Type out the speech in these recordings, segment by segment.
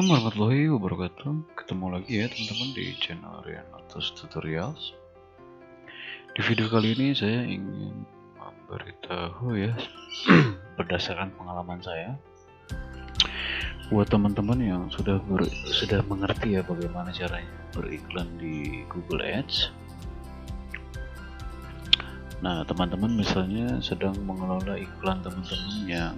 Assalamualaikum warahmatullahi wabarakatuh. Ketemu lagi ya teman-teman di channel Rian Atas Tutorials. Di video kali ini saya ingin memberitahu ya berdasarkan pengalaman saya buat teman-teman yang sudah mengerti ya bagaimana caranya beriklan di Google Ads. Nah, teman-teman misalnya sedang mengelola iklan teman-teman yang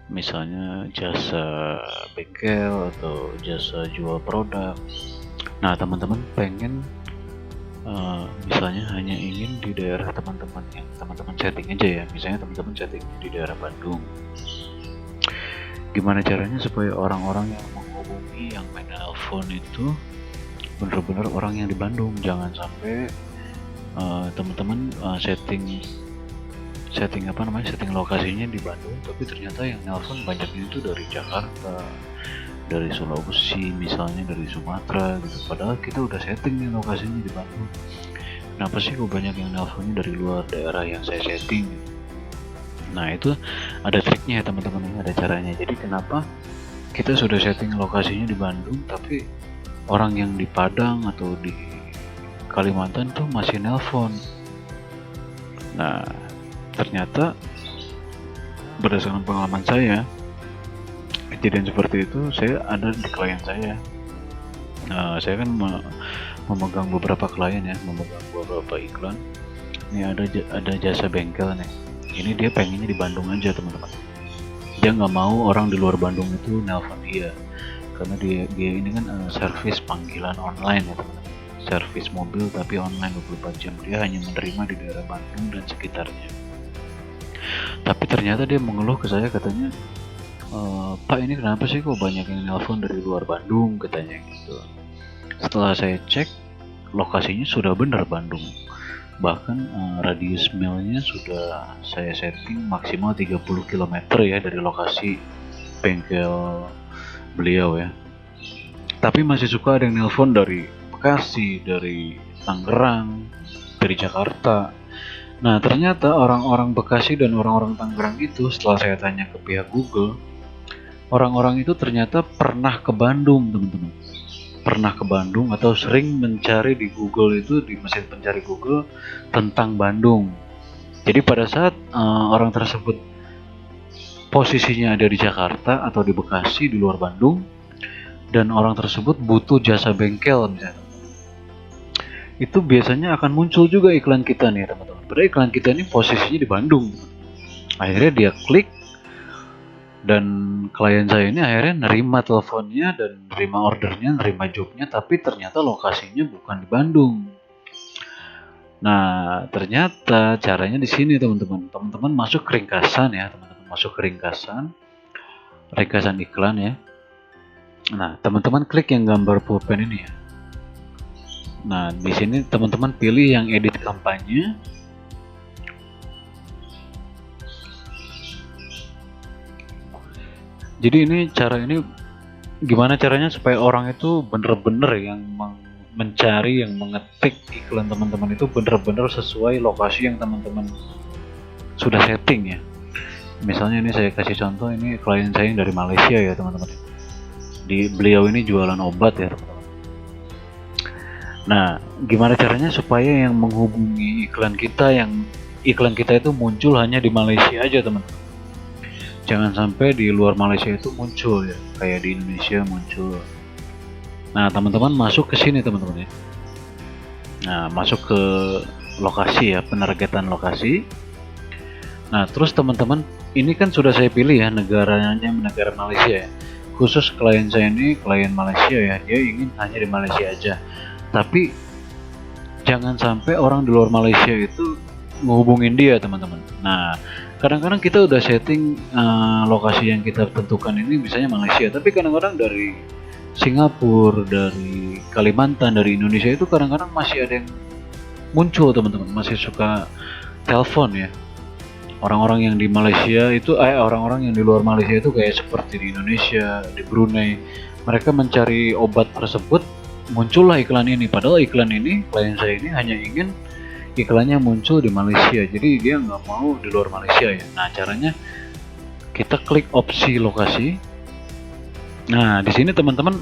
misalnya jasa bengkel atau jasa jual produk. Nah, teman-teman pengen misalnya hanya ingin di daerah teman-teman yang teman-teman setting aja ya. Misalnya teman-teman settingnya di daerah Bandung. Gimana caranya supaya orang-orang yang menghubungi, yang main telepon itu benar-benar orang yang di Bandung. Jangan sampai teman-teman setting lokasinya di Bandung, tapi ternyata yang nelpon banyaknya itu dari Jakarta, dari Sulawesi, misalnya dari Sumatera gitu. Padahal kita udah setting nih lokasinya di Bandung. Kenapa sih kok banyak yang nelponnya dari luar daerah yang saya setting gitu? Nah, itu ada triknya ya teman-teman, ada caranya. Jadi kenapa kita sudah setting lokasinya di Bandung, tapi orang yang di Padang atau di Kalimantan tuh masih nelpon. Nah, ternyata berdasarkan pengalaman saya, kejadian seperti itu saya ada di klien saya. Saya kan memegang beberapa klien ya, memegang beberapa iklan. Ini ada jasa bengkel nih. Ini dia pengennya di Bandung aja teman-teman. Dia nggak mau orang di luar Bandung itu nelpon dia, karena dia ini kan servis panggilan online ya teman-teman. Servis mobil tapi online 24 jam. Dia hanya menerima di daerah Bandung dan sekitarnya. Tapi ternyata dia mengeluh ke saya, katanya, Pak, ini kenapa sih kok banyak yang nelpon dari luar Bandung, katanya gitu. Setelah saya cek, lokasinya sudah benar Bandung. Bahkan radius mailnya sudah saya setting maksimal 30 km ya dari lokasi bengkel beliau ya. Tapi masih suka ada yang nelpon dari Bekasi, dari Tangerang, dari Jakarta. Nah, ternyata orang-orang Bekasi dan orang-orang Tangerang itu setelah saya tanya ke pihak Google, orang-orang itu ternyata pernah ke Bandung, teman-teman. Pernah ke Bandung atau sering mencari di Google itu, di mesin pencari Google tentang Bandung. Jadi pada saat orang tersebut posisinya ada di Jakarta atau di Bekasi di luar Bandung, dan orang tersebut butuh jasa bengkel misalnya, itu biasanya akan muncul juga iklan kita nih teman-teman. Padahal iklan kita ini posisinya di Bandung. Akhirnya dia klik, dan klien saya ini akhirnya nerima teleponnya dan nerima ordernya, nerima jobnya, tapi ternyata lokasinya bukan di Bandung. Nah, ternyata caranya di sini teman-teman. Teman-teman masuk ke ringkasan ya, teman-teman masuk ke ringkasan iklan ya. Nah, teman-teman klik yang gambar pulpen ini ya. Nah, di sini teman-teman pilih yang edit kampanye. Jadi ini gimana caranya supaya orang itu bener-bener yang mencari, yang mengetik iklan teman-teman itu bener-bener sesuai lokasi yang teman-teman sudah setting ya. Misalnya ini saya kasih contoh, ini klien saya yang dari Malaysia ya teman-teman. Beliau ini jualan obat ya teman-teman. Nah, gimana caranya supaya yang menghubungi iklan kita itu muncul hanya di Malaysia aja teman-teman. Jangan sampai di luar Malaysia itu muncul ya, kayak di Indonesia muncul. Nah, teman-teman masuk ke sini teman-teman ya. Nah, masuk ke lokasi ya, penargetan lokasi. Nah, terus teman-teman, ini kan sudah saya pilih ya, negaranya negara Malaysia ya. Khusus klien saya ini klien Malaysia ya, dia ingin hanya di Malaysia aja. Tapi jangan sampai orang di luar Malaysia itu menghubungin dia teman-teman. Nah, kadang-kadang kita udah setting lokasi yang kita tentukan ini misalnya Malaysia, tapi kadang-kadang dari Singapura, dari Kalimantan, dari Indonesia itu kadang-kadang masih ada yang muncul teman-teman, masih suka telepon ya. Orang-orang yang di Malaysia itu, orang-orang yang di luar Malaysia itu kayak seperti di Indonesia, di Brunei, mereka mencari obat tersebut, muncullah iklan ini. Padahal iklan ini, klien saya ini hanya ingin iklannya muncul di Malaysia, jadi dia nggak mau di luar Malaysia ya. Nah, caranya kita klik opsi lokasi, Nah, di sini teman-teman,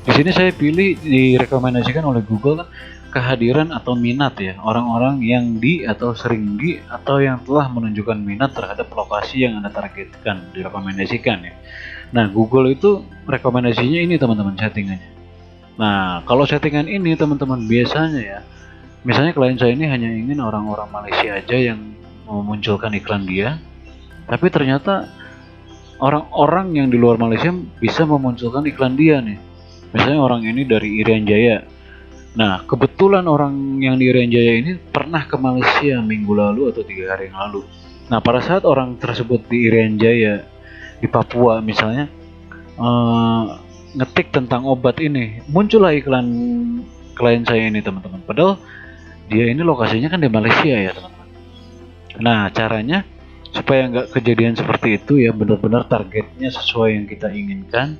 di sini saya pilih direkomendasikan oleh Google kan kehadiran atau minat ya, orang-orang yang di atau sering di atau yang telah menunjukkan minat terhadap lokasi yang Anda targetkan, direkomendasikan ya. Nah, Google itu rekomendasinya ini teman-teman settingannya. Nah, kalau settingan ini teman-teman biasanya ya, misalnya klien saya ini hanya ingin orang-orang Malaysia aja yang memunculkan iklan dia, tapi ternyata orang-orang yang di luar Malaysia bisa memunculkan iklan dia nih. Misalnya orang ini dari Irian Jaya. Nah, kebetulan orang yang di Irian Jaya ini pernah ke Malaysia minggu lalu atau 3 hari yang lalu. Nah, pada saat orang tersebut di Irian Jaya, di Papua misalnya, ngetik tentang obat ini, muncullah iklan klien saya ini teman-teman. Padahal dia ini lokasinya kan di Malaysia ya teman-teman. Nah, caranya supaya nggak kejadian seperti itu ya, benar-benar targetnya sesuai yang kita inginkan,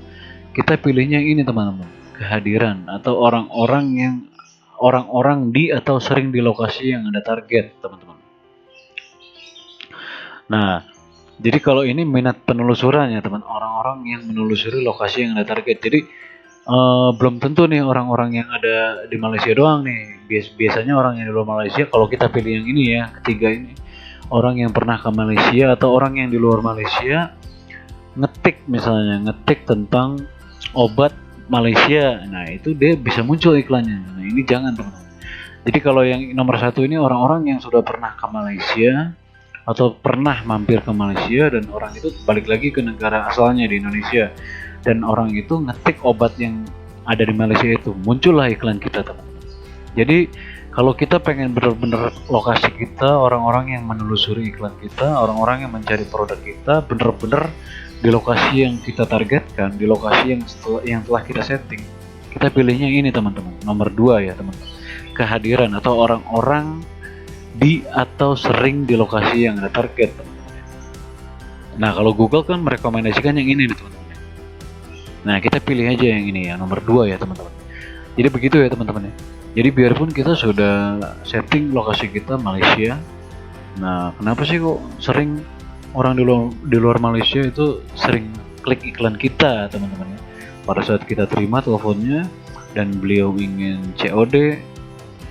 kita pilihnya yang ini teman-teman, kehadiran atau orang-orang di atau sering di lokasi yang Anda target teman-teman. Nah, jadi kalau ini minat penelusuran ya teman, orang-orang yang menelusuri lokasi yang Anda target. Jadi belum tentu nih orang-orang yang ada di Malaysia doang nih. Biasanya orang yang di luar Malaysia, kalau kita pilih yang ini ya, ketiga ini, orang yang pernah ke Malaysia atau orang yang di luar Malaysia ngetik tentang obat Malaysia. Nah, itu dia bisa muncul iklannya. Nah, ini jangan teman-teman. Jadi kalau yang nomor satu ini orang-orang yang sudah pernah ke Malaysia atau pernah mampir ke Malaysia dan orang itu balik lagi ke negara asalnya di Indonesia, dan orang itu ngetik obat yang ada di Malaysia itu, muncullah iklan kita teman-teman. Jadi kalau kita pengen benar-benar lokasi kita, orang-orang yang menelusuri iklan kita, orang-orang yang mencari produk kita benar-benar di lokasi yang kita targetkan, di lokasi yang telah kita setting, kita pilihnya ini teman-teman, nomor 2 ya teman-teman, kehadiran atau orang-orang di atau sering di lokasi yang Anda target teman-teman. Nah, kalau Google kan merekomendasikan yang ini nih teman-teman. Nah, kita pilih aja yang ini ya, nomor 2 ya teman-teman. Jadi begitu ya teman-teman ya. Jadi biarpun kita sudah setting lokasi kita Malaysia, nah kenapa sih kok sering orang di luar Malaysia itu sering klik iklan kita teman-teman ya. Pada saat kita terima teleponnya dan beliau ingin COD,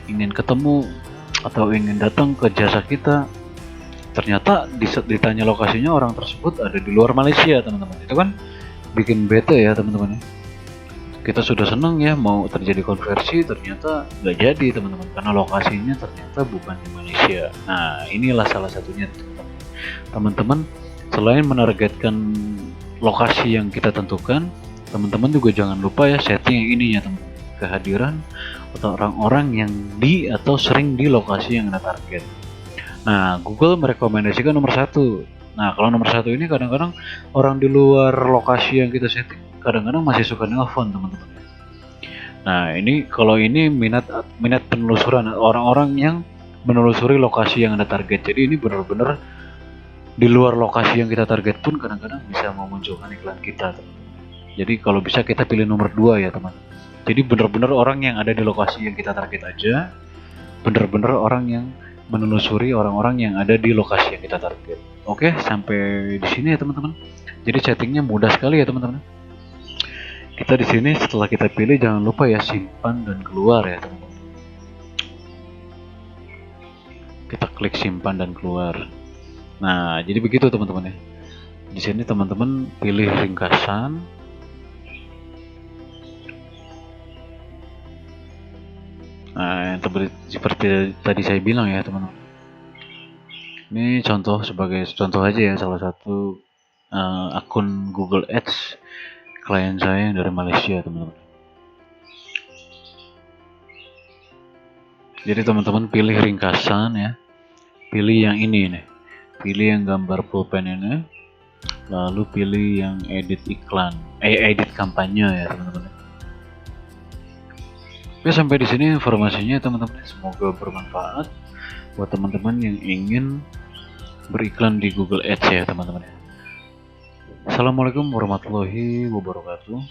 ingin ketemu atau ingin datang ke jasa kita, ternyata ditanya lokasinya orang tersebut ada di luar Malaysia teman-teman. Itu kan bikin bete ya teman-teman ya. Kita sudah seneng ya mau terjadi konversi, ternyata nggak jadi teman-teman karena lokasinya ternyata bukan di Malaysia. Nah, inilah salah satunya teman-teman. Selain menargetkan lokasi yang kita tentukan, teman-teman juga jangan lupa ya setting yang ini ya teman-teman, kehadiran atau orang-orang yang di atau sering di lokasi yang Anda target. Nah, Google merekomendasikan nomor 1. Nah, kalau nomor 1 ini kadang-kadang orang di luar lokasi yang kita setting kadang-kadang masih suka nelfon teman-teman. Nah, ini kalau ini minat penelusuran orang-orang yang menelusuri lokasi yang Anda target. Jadi ini benar-benar di luar lokasi yang kita target pun kadang-kadang bisa memunculkan iklan kita teman-teman. Jadi kalau bisa kita pilih nomor 2 ya teman. Jadi benar-benar orang yang ada di lokasi yang kita target aja, benar-benar orang yang menelusuri orang-orang yang ada di lokasi yang kita target. Oke, sampai di sini ya teman-teman. Jadi settingnya mudah sekali ya teman-teman. Kita di sini setelah kita pilih jangan lupa ya simpan dan keluar ya teman-teman. Kita klik simpan dan keluar. Nah, jadi begitu teman-teman ya. Di sini teman-teman pilih ringkasan. Nah, seperti tadi saya bilang ya teman-teman. Ini sebagai contoh aja ya, salah satu akun Google Ads klien saya yang dari Malaysia teman-teman. Jadi teman-teman pilih ringkasan ya, pilih yang ini nih, pilih yang gambar pulpen ini, lalu pilih yang edit iklan, edit kampanye ya teman-teman. Oke, sampai di sini informasinya teman-teman, semoga bermanfaat buat teman-teman yang ingin beriklan di Google Ads ya teman-teman. Assalamualaikum warahmatullahi wabarakatuh.